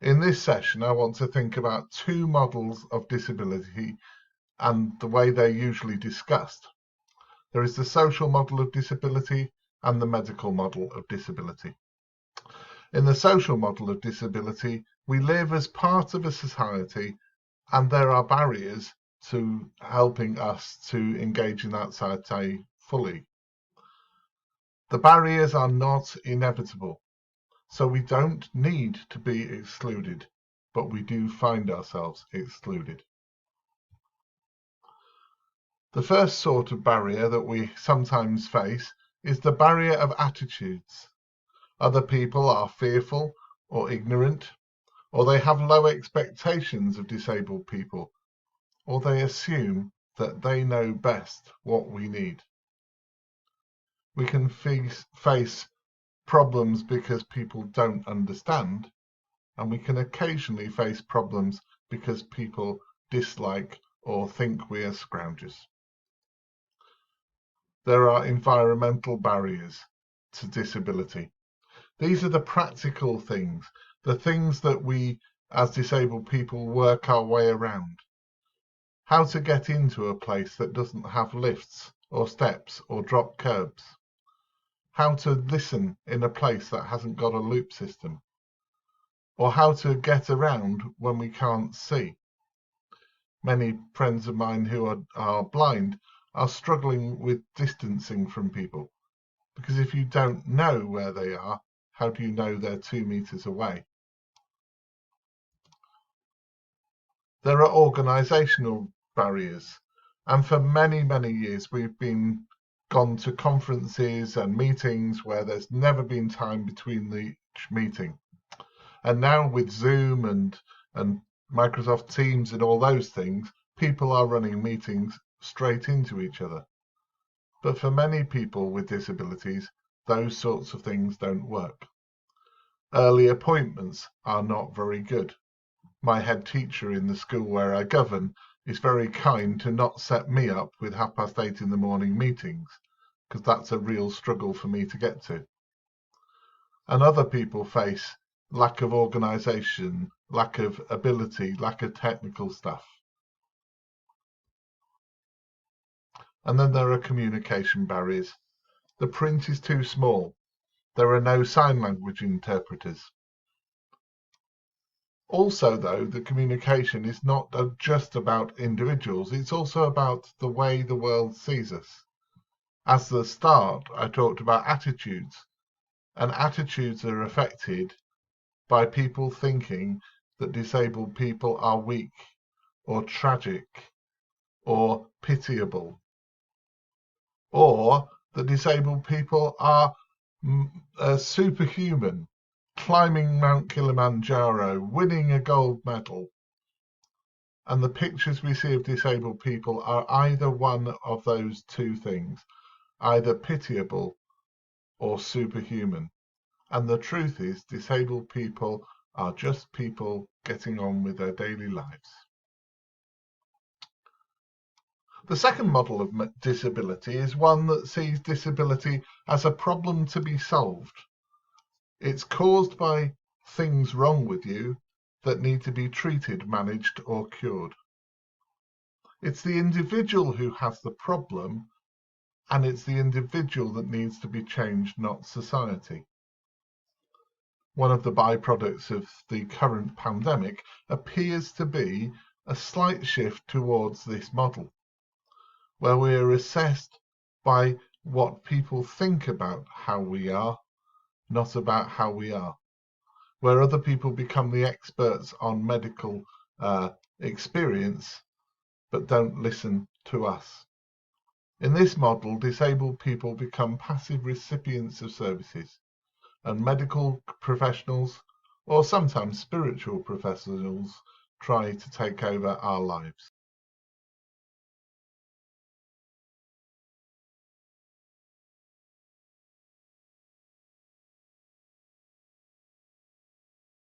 In this session, I want to think about two models of disability and the way they're usually discussed. There is the social model of disability and the medical model of disability. In the social model of disability, we live as part of a society and there are barriers to helping us to engage in that society fully. The barriers are not inevitable. So we don't need to be excluded, but we do find ourselves excluded. The first sort of barrier that we sometimes face is the barrier of attitudes. Other people are fearful or ignorant, or they have low expectations of disabled people, or they assume that they know best what we need. We can face problems because people don't understand, and we can occasionally face problems because people dislike or think we are scroungers. There are environmental barriers to disability. These are the practical things, the things that we as disabled people work our way around. How to get into a place that doesn't have lifts or steps or drop curbs. How to listen in a place that hasn't got a loop system. Or how to get around when we can't see. Many friends of mine who are blind are struggling with distancing from people, because if you don't know where they are, how do you know they're 2 meters away? There are organisational barriers, and for many, many years we've gone to conferences and meetings where there's never been time between each meeting. And now with Zoom and Microsoft Teams and all those things, people are running meetings straight into each other. But for many people with disabilities, those sorts of things don't work. Early appointments are not very good. My head teacher in the school where I govern is very kind to not set me up with 8:30 in the morning meetings, because that's a real struggle for me to get to. And other people face lack of organisation, lack of ability, lack of technical stuff. And then there are communication barriers. The print is too small. There are no sign language interpreters. Also, though, the communication is not just about individuals, it's also about the way the world sees us. As the start, I talked about attitudes, and attitudes are affected by people thinking that disabled people are weak or tragic or pitiable, or that disabled people are superhuman, climbing Mount Kilimanjaro, winning a gold medal. And the pictures we see of disabled people are either one of those two things, either pitiable or superhuman. And the truth is, disabled people are just people getting on with their daily lives. The second model of disability is one that sees disability as a problem to be solved. It's caused by things wrong with you that need to be treated, managed, or cured. It's the individual who has the problem, and it's the individual that needs to be changed, not society. One of the byproducts of the current pandemic appears to be a slight shift towards this model, where we are assessed by what people think about how we are, not about how we are, where other people become the experts on medical experience, but don't listen to us. In this model, disabled people become passive recipients of services, and medical professionals, or sometimes spiritual professionals, try to take over our lives.